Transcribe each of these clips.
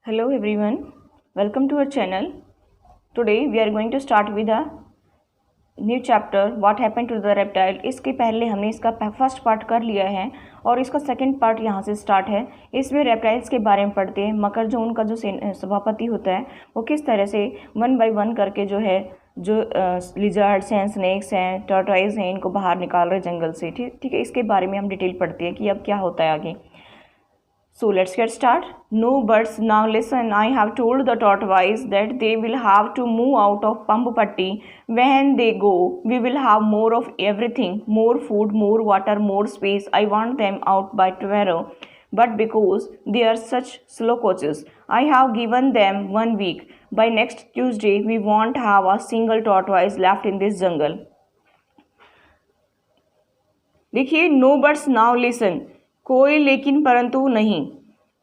Hello everyone, welcome to our channel. Today we are going to start with a new chapter what happened to the reptile. इसके पहले हमने इसका first part कर लिया है और इसका सेकंड पार्ट यहाँ से स्टार्ट है. इसमें रेप्टाइल्स के बारे में पढ़ते हैं. मकर जो उनका जो सभापति होता है वो किस तरह से वन बाय वन करके जो है जो लिजर्ड्स हैं, स्नेक्स हैं, टर्टवाइज हैं, इनको बाहर निकाल रहे जंगल से. ठीक है, इसके बारे में हम डिटेल पढ़ते हैं कि अब क्या होता है आगे. So let's get started. No birds, now listen. I have told the tortoise that they will have to move out of Pampupatti. When they go, we will have more of everything. More food, more water, more space. I want them out by tomorrow. But because they are such slow coaches, I have given them 1 week. By next Tuesday, we won't have a single tortoise left in this jungle. देखिए, no birds, now listen. कोई लेकिन परंतु नहीं.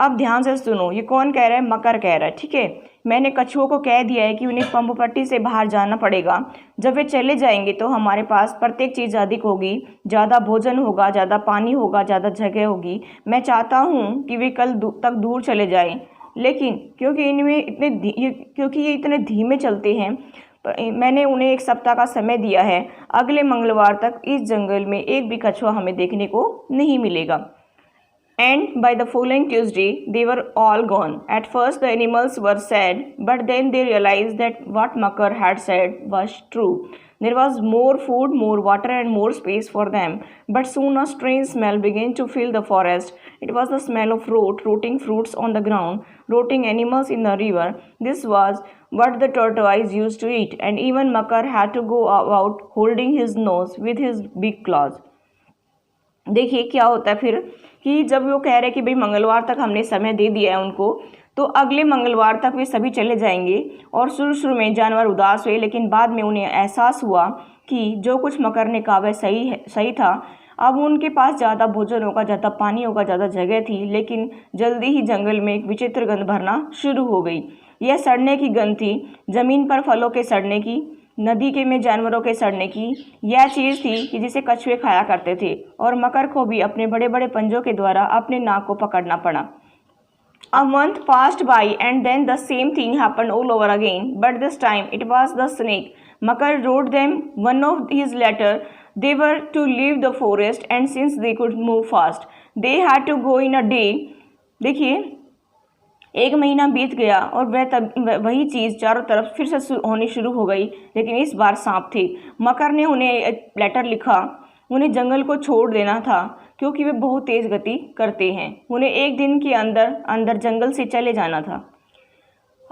अब ध्यान से सुनो, ये कौन कह रहा है? मकर कह रहा है. ठीक है, मैंने कछुओं को कह दिया है कि उन्हें पंपपट्टी से बाहर जाना पड़ेगा. जब वे चले जाएंगे तो हमारे पास प्रत्येक चीज़ अधिक होगी, ज़्यादा भोजन होगा, ज़्यादा पानी होगा, ज़्यादा जगह होगी. मैं चाहता हूँ कि वे कल तक दूर चले जाएं, लेकिन क्योंकि ये इतने धीमे चलते हैं, मैंने उन्हें 1 सप्ताह का समय दिया है. अगले मंगलवार तक इस जंगल में एक भी कछुआ हमें देखने को नहीं मिलेगा. And by the following Tuesday, they were all gone. At first, the animals were sad, but then they realized that what Makar had said was true. There was more food, more water, and more space for them. But soon a strange smell began to fill the forest. It was the smell of rotting fruits on the ground, rotting animals in the river. This was what the tortoise used to eat, and even Makar had to go out holding his nose with his big claws. देखिए क्या होता है फिर कि जब वो कह रहे कि भाई मंगलवार तक हमने समय दे दिया है उनको, तो अगले मंगलवार तक वे सभी चले जाएंगे. और शुरू में जानवर उदास हुए, लेकिन बाद में उन्हें एहसास हुआ कि जो कुछ मकर ने कहा वह सही था. अब उनके पास ज़्यादा भोजन होगा, ज़्यादा पानी होगा, ज़्यादा जगह थी, लेकिन जल्दी ही जंगल में एक विचित्र गंध भरना शुरू हो गई. यह सड़ने की गंध थी, ज़मीन पर फलों के सड़ने की, नदी के में जानवरों के सड़ने की. यह चीज़ थी कि जिसे कछुए खाया करते थे, और मकर को भी अपने बड़े बड़े पंजों के द्वारा अपने नाक को पकड़ना पड़ा. A month passed by and then the same thing happened all over again, but this time it was the snake. Makar wrote them one of his letters. They were to leave the forest, and since they could move fast, they had to go in a day. देखिए, 1 महीना बीत गया और वही चीज़ चारों तरफ फिर से होनी शुरू हो गई, लेकिन इस बार सांप थे. मकर ने उन्हें एक लेटर लिखा. उन्हें जंगल को छोड़ देना था क्योंकि वे बहुत तेज़ गति करते हैं. उन्हें 1 दिन के अंदर जंगल से चले जाना था.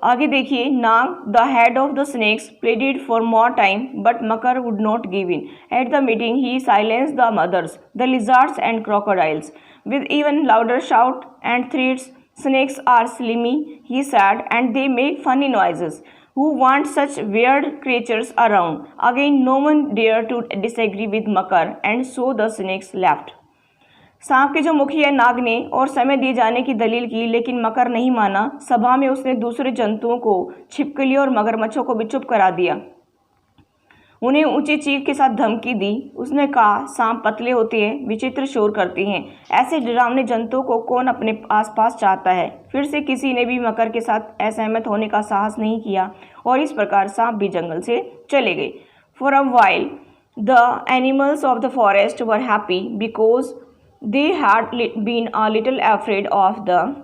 आगे देखिए. Nag the head of the snakes pleaded for more time, but Makar would not give in. At the meeting he silenced the mothers, the lizards and crocodiles with even louder shout and threats. Snakes are slimy, he said, and they make funny noises. Who want such weird creatures around? Again, no one dared to disagree with Makar, and so the snakes left. सांप के जो मुखिया नाग ने और समय दिए जाने की दलील की, लेकिन मकर नहीं माना. सभा में उसने दूसरे जंतुओं को, छिपकलियों और मगरमच्छों को भी चुप करा दिया. उन्हें ऊंची चीख के साथ धमकी दी. उसने कहा, सांप पतले होते हैं, विचित्र शोर करते हैं. ऐसे डरावने जंतुओं को कौन अपने आसपास चाहता है? फिर से किसी ने भी मकर के साथ असहमत होने का साहस नहीं किया, और इस प्रकार सांप भी जंगल से चले गए. For a while the animals of the forest were happy because they had been a little afraid of the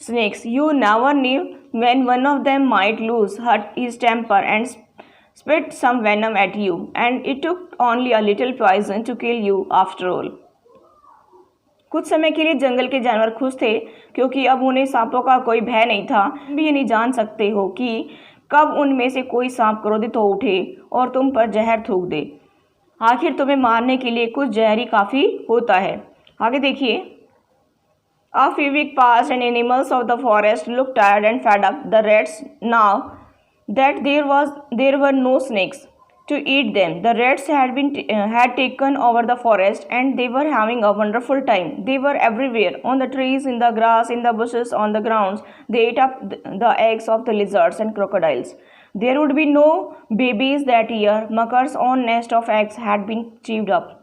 snakes. You never knew when one of them might lose his temper and spit some venom at you, and it took only a little poison to kill you after all. कुछ समय के लिए जंगल के जानवर खुश थे क्योंकि अब उन्हें सांपों का कोई भय नहीं था. भी ये नहीं जान सकते हो कि कब उनमें से कोई सांप क्रोधित हो उठे और तुम पर जहर थूक दे. आखिर तुम्हें मारने के लिए कुछ जहर ही काफ़ी होता है. आगे देखिए. A few weeks passed and animals of the forest looked tired and fed up. The rats, now that there were no snakes to eat them, the rats had taken over the forest, and they were having a wonderful time. They were everywhere, on the trees, in the grass, in the bushes, on the grounds. They ate up the eggs of the lizards and crocodiles. There would be no babies that year. Makar's own nest of eggs had been chewed up.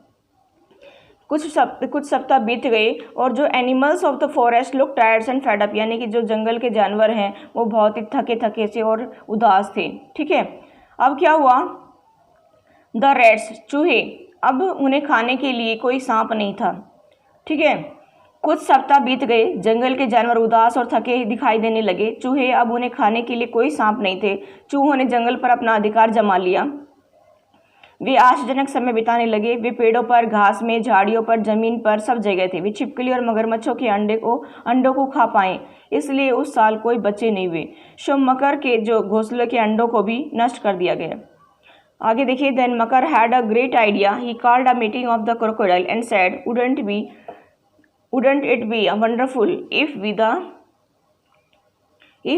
कुछ सप्ताह बीत गए और जो animals of the forest look tired and fed up, यानी कि जो जंगल के जानवर हैं वो बहुत ही थके थके से और उदास थे। ठीक है, अब क्या हुआ, द रैट्स, चूहे, अब उन्हें खाने के लिए कोई सांप नहीं था। ठीक है, कुछ सप्ताह बीत गए, जंगल के जानवर उदास और थके दिखाई देने लगे। चूहे, अब उन्हें खाने के लिए कोई सांप नहीं थे। चूहों ने जंगल पर अपना अधिकार जमा लिया। वे आश्चर्यजनक समय बिताने लगे। वे पेड़ों पर, घास में, झाड़ियों पर, जमीन पर, सब जगह थे। वे छिपकली और मगरमच्छों के अंडों को खा पाए, इसलिए उस साल कोई बच्चे नहीं हुए। सो मकर के जो घोंसले के अंडों को भी नष्ट कर दिया गया। आगे देखिए, then Makar had a great idea, he called a meeting of the crocodile and said, wouldn't it be wonderful if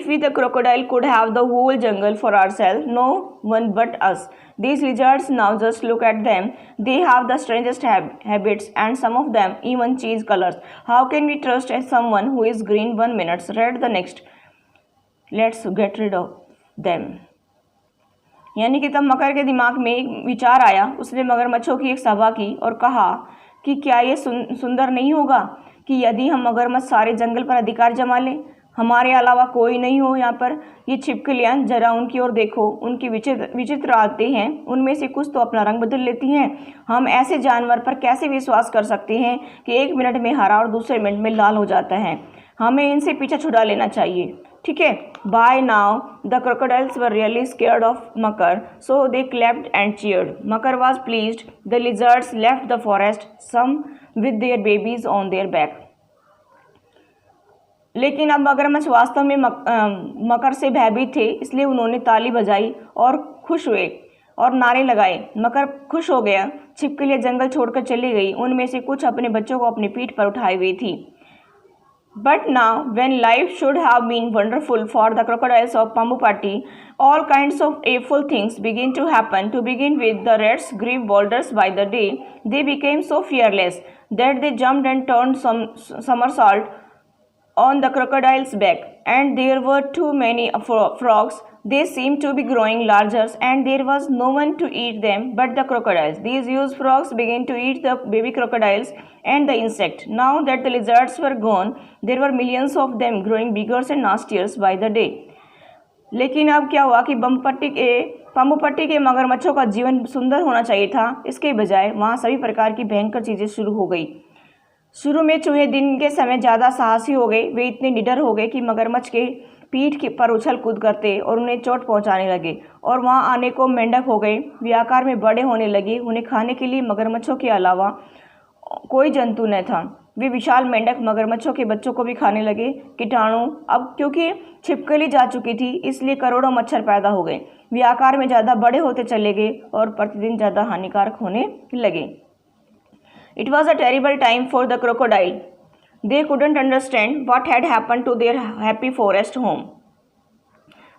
we the crocodile could have the whole jungle for ourselves, no one but us. These lizards, now just look at them, they have the strangest habits and some of them even change colors. How can we trust someone who is green one minute, red the next? Let's get rid of them. यानी कि तब मकर के दिमाग में एक विचार आया। उसने मगरमच्छों की एक सभा की और कहा कि क्या ये सुंदर नहीं होगा कि यदि हम मगरमच्छ सारे जंगल पर अधिकार जमा लें, हमारे अलावा कोई नहीं हो यहाँ पर। ये छिपकलियाँ, जरा उनकी ओर देखो, उनकी विचित्र आते हैं, उनमें से कुछ तो अपना रंग बदल लेती हैं। हम ऐसे जानवर पर कैसे विश्वास कर सकते हैं कि एक मिनट में हरा और दूसरे मिनट में लाल हो जाता है। हमें इनसे पीछा छुड़ा लेना चाहिए। ठीक है, by now the crocodiles were really scared of Makar, so they clapped and cheered. Makar was pleased. The lizards left the forest, some with their babies on their back. लेकिन अब मगरमच्छ वास्तव में मकर से भयभीत थे, इसलिए उन्होंने ताली बजाई और खुश हुए और नारे लगाए। मकर खुश हो गया। छिपकलियाँ जंगल छोड़कर चली गई। उनमें से कुछ अपने बच्चों को अपनी पीठ पर उठाए हुई थी। But now, when life should have been wonderful for the crocodiles of Pambupatti, all kinds of awful things begin to happen. To begin with, the rats grew bolder by the day. They became so fearless that they jumped and turned some somersault on the crocodile's back, and there were too many frogs. They seemed to be growing larger, and there was no one to eat them but the crocodiles. These huge frogs began to eat the baby crocodiles and the insect. Now that the lizards were gone, there were millions of them growing bigger and nastier by the day. लेकिन अब क्या हुआ कि पम्बुपट्टी के मगरमच्छों का जीवन सुंदर होना चाहिए था, इसके बजाय वहाँ सभी प्रकार की भयंकर चीज़ें शुरू हो गई। शुरू में चूहे दिन के समय ज़्यादा साहसी हो गए। वे इतने निडर हो गए कि मगरमच्छ के पीठ पर उछल कूद करते और उन्हें चोट पहुंचाने लगे, और वहां आने को मेंढक हो गए। वे आकार में बड़े होने लगे। उन्हें खाने के लिए मगरमच्छों के अलावा कोई जंतु न था। वे विशाल मेंढक मगरमच्छों के बच्चों को भी खाने लगे। कीटाणु, अब क्योंकि छिपकली जा चुकी थी, इसलिए करोड़ों मच्छर पैदा हो गए। वे आकार में ज़्यादा बड़े होते चले गए और प्रतिदिन ज़्यादा हानिकारक होने लगे। It was a terrible time for the crocodile. They couldn't understand what had happened to their happy forest home.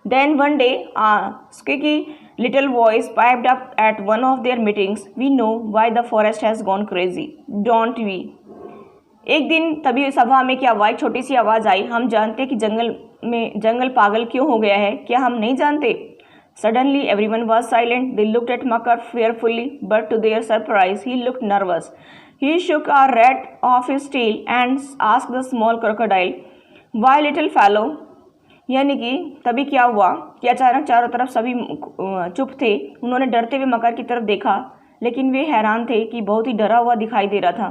Then one day, a squeaky little voice piped up at one of their meetings. We know why the forest has gone crazy, don't we? एक दिन तभी सभा में क्या हुआ, एक छोटी सी आवाज़ आई, हम जानते कि जंगल पागल क्यों हो गया है, क्या हम नहीं जानते? Suddenly everyone was silent. They looked at Makar fearfully, but to their surprise, he looked nervous. He shook a rat off his tail and asked the small crocodile, "Why, little fellow?" यानी कि तभी क्या हुआ कि अचानक चारों तरफ सभी चुप थे। उन्होंने डरते हुए मकर की तरफ देखा, लेकिन वे हैरान थे कि बहुत ही डरा हुआ दिखाई दे रहा था।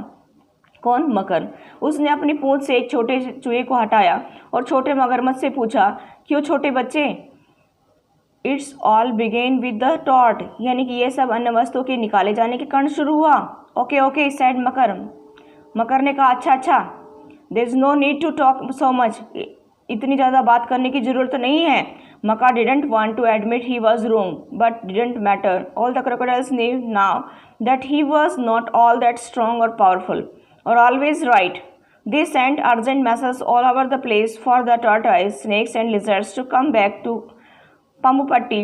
कौन? मकर। उसने अपनी पूंछ से एक छोटे चूहे को हटाया और छोटे मगरमच्छ से पूछा, क्यों छोटे बच्चे? It's all began with the thought, यानी कि ये सब अन्य वस्तुओं के निकाले जाने के कारण शुरू हुआ। Okay okay said Makar. Makar ने कहा, अच्छा, there is no need to talk so much, इतनी ज़्यादा बात करने की ज़रूरत नहीं है। Makar didn't want to admit he was wrong, but didn't matter. All the crocodiles knew now that he was not all that strong और पावरफुल और always right. They sent urgent messages all over the place for the tortoise, snakes and lizards to come back to Pambupatti,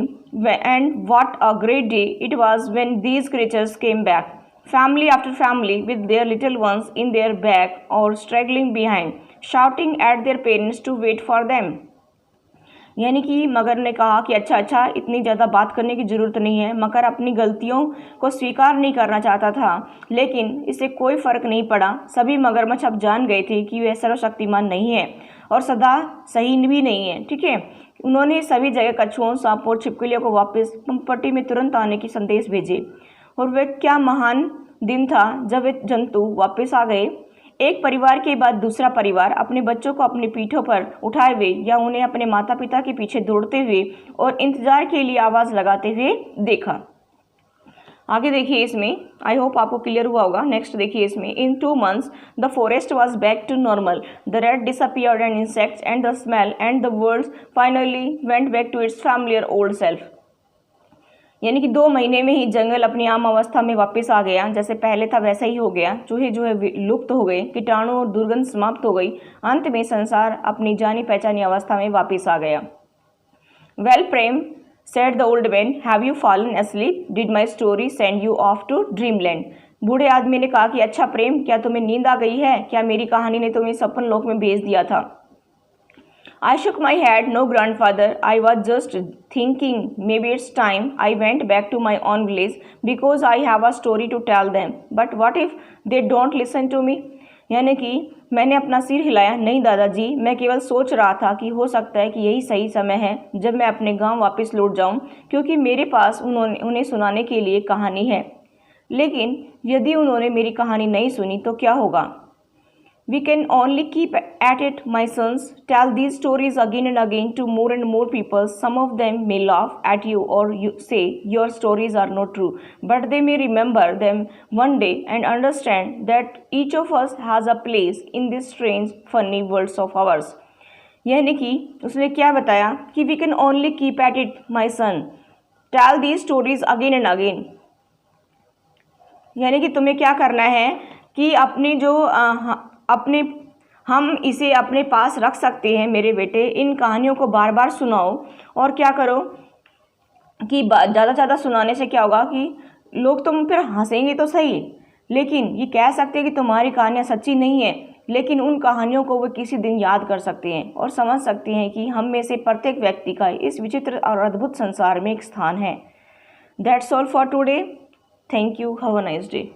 and what a great day it was when these creatures came back. Family after family with their little ones in their back or straggling behind, shouting at their parents to wait for them. यानी कि मगर ने कहा कि अच्छा इतनी ज़्यादा बात करने की ज़रूरत नहीं है। मकर अपनी गलतियों को स्वीकार नहीं करना चाहता था, लेकिन इससे कोई फ़र्क नहीं पड़ा। सभी मगरमच्छ अब जान गए थे कि वह सर्वशक्तिमान नहीं है और सदा सही भी नहीं है। ठीक है, उन्होंने सभी जगह कछुओं, सांपों और छिपकलियों को वापस पंपटी में तुरंत आने की संदेश भेजे। और वह क्या महान दिन था जब वे जंतु वापस आ गए। एक परिवार के बाद दूसरा परिवार अपने बच्चों को अपनी पीठों पर उठाए हुए या उन्हें अपने माता पिता के पीछे दौड़ते हुए और इंतजार के लिए आवाज़ लगाते हुए देखा। आगे देखिए इसमें, आई होप आपको क्लियर हुआ होगा। नेक्स्ट देखिए इसमें, in 2 months the forest was back to normal, the red disappeared and insects and the smell and the world finally went back to its familiar old self. यानी कि 2 महीने में ही जंगल अपनी आम अवस्था में वापस आ गया, जैसे पहले था वैसा ही हो गया। चूहे जो है लुप्त हो गए, कीटाणु और दुर्गंध समाप्त हो गई। अंत में संसार अपनी जानी पहचानी अवस्था में वापस आ गया। Well Prem, said the old man, have you fallen asleep? Did my story send you off to dreamland? बूढ़े आदमी ने कहा कि अच्छा प्रेम, क्या तुम्हें नींद आ गई है? क्या मेरी कहानी ने तुम्हें सपन लोक में भेज दिया था? I shook my head. No, grandfather. I was just thinking maybe it's time I went back to my own village because I have a story to tell them. But what if they don't listen to me? यानी कि मैंने अपना सिर हिलाया। नहीं दादाजी, मैं केवल सोच रहा था कि हो सकता है कि यही सही समय है जब मैं अपने गांव वापस लौट जाऊं, क्योंकि मेरे पास उन्हें सुनाने के लिए कहानी है। लेकिन यदि उन्होंने मेरी कहानी नहीं सुनी तो क्या होगा? We can only keep at it, my sons. Tell these stories again and again to more and more people. Some of them may laugh at you or say your stories are not true, but they may remember them one day and understand that each of us has a place in this strange, funny world of ours. यानी कि उसने क्या बताया कि we can only keep at it, my son. Tell these stories again and again. यानी कि तुम्हें क्या करना है कि अपनी जो हम इसे अपने पास रख सकते हैं मेरे बेटे। इन कहानियों को बार बार सुनाओ और क्या करो कि ज़्यादा ज़्यादा सुनाने से क्या होगा कि लोग तुम फिर हंसेंगे तो सही, लेकिन ये कह सकते हैं कि तुम्हारी कहानियाँ सच्ची नहीं है, लेकिन उन कहानियों को वो किसी दिन याद कर सकते हैं और समझ सकते हैं कि हम में से प्रत्येक व्यक्ति का इस विचित्र और अद्भुत संसार में एक स्थान है। That's all for today. Thank you. Have a nice day.